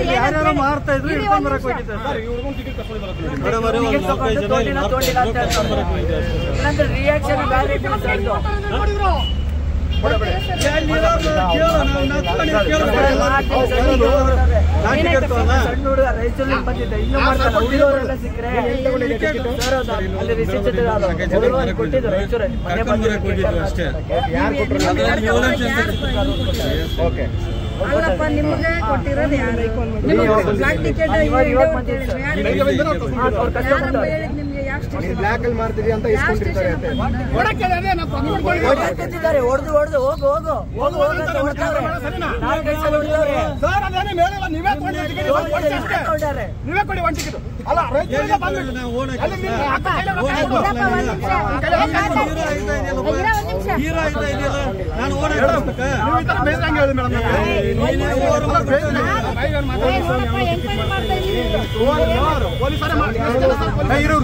ಯಾರ್ಯಾರು ಮಾಡ್ತಾ ಇದ್ರು ಹಿಡ್ಕೊಂಡ್ ಬರಕ್ ಹೋಗಿದ್ದೆ ರಿಯಾಕ್ಷನ್ ರೈತರು ಬಂದಿದ್ದೆ ಇನ್ನೂ ಮಾಡ್ತಾರೆ ಉಳಿದವರೆಲ್ಲ ಸಿಕ್ಕರೆ ಅಲ್ಲಿ ರಿಸಿಪ್ಟ್ ಕೊಟ್ಟಿದ್ದು ರೈತರು ಮನೆ ಅಲ್ಲಪ್ಪ ನಿಮಗೆ ಕೊಟ್ಟಿರೋದು ಯಾರು ಬ್ಲಾಕ್ ಟಿಕೆಟ್ ಬ್ಲಾಕ್ ಅಲ್ಲಿ ಮಾಡ್ತೀವಿ ಅಂತ ಇಸ್ಕೊಂಡಿರ್ತಾರೆ ಹೊಡೆದು ಹೊಡೆದು ಹೋಗು ಹೋಗು ಹೋಗು ಹೋಗಂತ ಹೊಡ್ತಾವ್ರೆ ನೀವೇ ಕೊಡಿ ಒಂದು ಟಿಕೆಟ್ ಅಲ್ಲ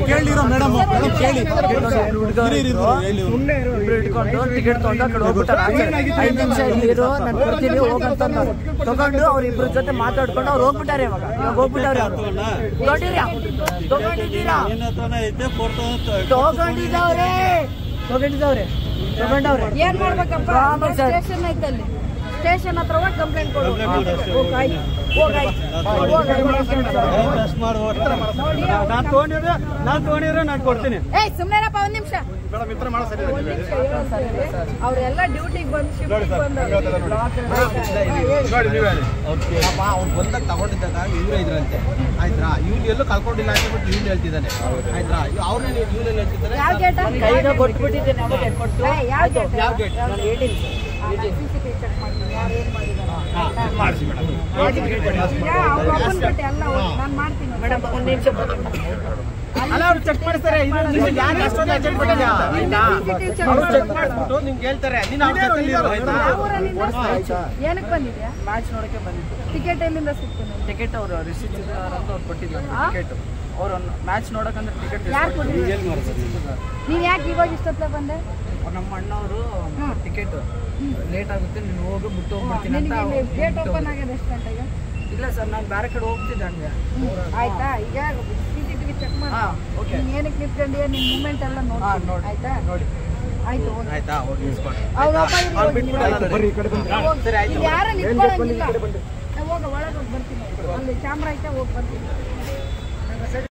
ಕೇಳಿರೋ ಮೇಡಮ್ ಕೇಳಿ ಇಟ್ಕೊಂಡು ಟಿಕೆಟ್ ತಗೊಂಡು ಆ ಕಡೆ ಹೋಗ್ಬಿಟ್ಟಾರೆ 5 ನಿಮಿಷ ಇಲ್ಲಿರು ನಾನು ಕೊಡ್ತೀನಿ ಹೋಗಂತ ತಗೊಂಡು ಅವ್ರಿಬ್ರ ಜೊತೆ ಮಾತಾಡ್ಕೊಂಡು ಅವ್ರು ಹೋಗ್ಬಿಟ್ಟಾರೆ ಇವಾಗ ಹೋಗ್ಬಿಟ್ಟವ್ರೆ ಅವ್ರು ತಗೊಂಡಿದ್ದೀರಾ ತಗೊಂಡವ್ರೆ ಏನ್ ಮಾಡ್ಬೇಕಪ್ಪ ಸ್ಟೇಷನ್ ಐತಲ್ಲಿ ಸ್ಟೇಷನ್ ಹತ್ರ ಹೋಗಿ ಕಂಪ್ಲೇಂಟ್ ಕೊಡು ನಾನು ತಗೊಂಡಿದ್ರೆ ನಾನು ಕೊಡ್ತೀನಿ ಸುಮ್ಮನೆನಪ್ಪ ಒಂದ್ ನಿಮಿಷ ಅವ್ರೆಲ್ಲ ಡ್ಯೂಟಿಗೆ ಬಂದು ಶಿಫ್ಟ್ ಅವ್ರು ಬಂದಾಗ ತಗೊಂಡಿದ್ದಾಗ ಇವ್ರು ಇದ್ರಂತೆ ಆಯ್ತಾ ಇವ್ನು ಎಲ್ಲೂ ಕಳ್ಕೊಂಡಿಲ್ಲ ಅಂತ ಬಿಟ್ಟು ಇವ್ನು ಹೇಳ್ತಿದ್ದಾನೆ ಆಯ್ತಾ ಅವ್ರನ್ನ ಇವ್ನು ಹೇಳ್ತಿದ್ದಾರೆ ಯಾವ ಗೇಟ್ ಕೊಟ್ಬಿಟ್ಟಿದ್ದೇನೆ ಯಾವ ಗೇಟ್ ನಾನು ಹೇಳಿದ್ದೀನಿ ಚೆಕ್ ಮಾಡ್ತೀನಿ ಯಾರು ಏನ್ ಮಾಡಿಸಿ ಮೇಡಮ್ ಎಲ್ಲ ನಾನು ಮಾಡ್ತೀನಿ ಮೇಡಮ್ ಒಂದು ನಿಮಿಷ ಅಲ್ಲ ಅವ್ರು ಚೆಕ್ ಮಾಡ್ತಾರೆ ನಿಮ್ಗೆ ಹೇಳ್ತಾರೆ ಏನಕ್ಕೆ ಬಂದಿದ್ಯಾ ಮ್ಯಾಚ್ ನೋಡಕ್ಕೆ ಬಂದಿದ್ದು ಟಿಕೆಟ್ ಎಲ್ಲಿಂದ ಸಿಕ್ತು ಟಿಕೆಟ್ ಅವರು ರಿಸೀಟ್ ಅಂತ ಅವ್ರು ಕೊಟ್ಟಿದ್ದಾರೆ ಟಿಕೆಟ್ ಅವ್ರು ಮ್ಯಾಚ್ ನೋಡಕಂದ್ರೆ ಟಿಕೆಟ್ ಯಾರು ಕೊಟ್ಟಿದ್ದೀರಿ ನೀನ್ ಯಾಕೆ ಇವಾಗ ಇಷ್ಟೊತ್ತಲ್ಲ ಬಂದೆ ನಮ್ಮ ಅಣ್ಣವರು ಟಿಕೆಟ್ ಲೇಟ್ ಆಗುತ್ತೆ ನೀನು ಹೋಗಿ ಬಿಟ್ಟು ಹೋಗ್ಬಿಡ್ತೀನಿ ಅಂತ ಗೇಟ್ ಓಪನ್ ಆಗಿದೆ ಎಷ್ಟು ಗಂಟೆಗೆ ಇಲ್ಲ ಸರ್ ನಾನು ಬೇರೆ ಕಡೆ ಹೋಗ್ತಿದ್ದೆ ಹಂಗೆ ಆಯ್ತಾ ಈಗ CCTV ಚೆಕ್ ಮಾಡಿ ನೀನು ಏನಕ್ಕೆ ನಿಂತ್ಕೊಂಡಿಯಾ ನಿನ್ನ ಮೂಮೆಂಟ್ ಎಲ್ಲ ನೋಡಿ ಆಯ್ತಾ ನೋಡಿ ಆಯ್ತು ಆಯ್ತಾ ಹೋಗಿ ಯಾರು ನಿಂತ್ಕೊಳ್ಳಂಗಿಲ್ಲ ಹೋಗ ಒಳಗೆ ಹೋಗಿ ಬರ್ತೀನಿ ಅಲ್ಲಿ ಕ್ಯಾಮ್ರಾ ಐತೆ ಹೋಗಿ ಬರ್ತೀನಿ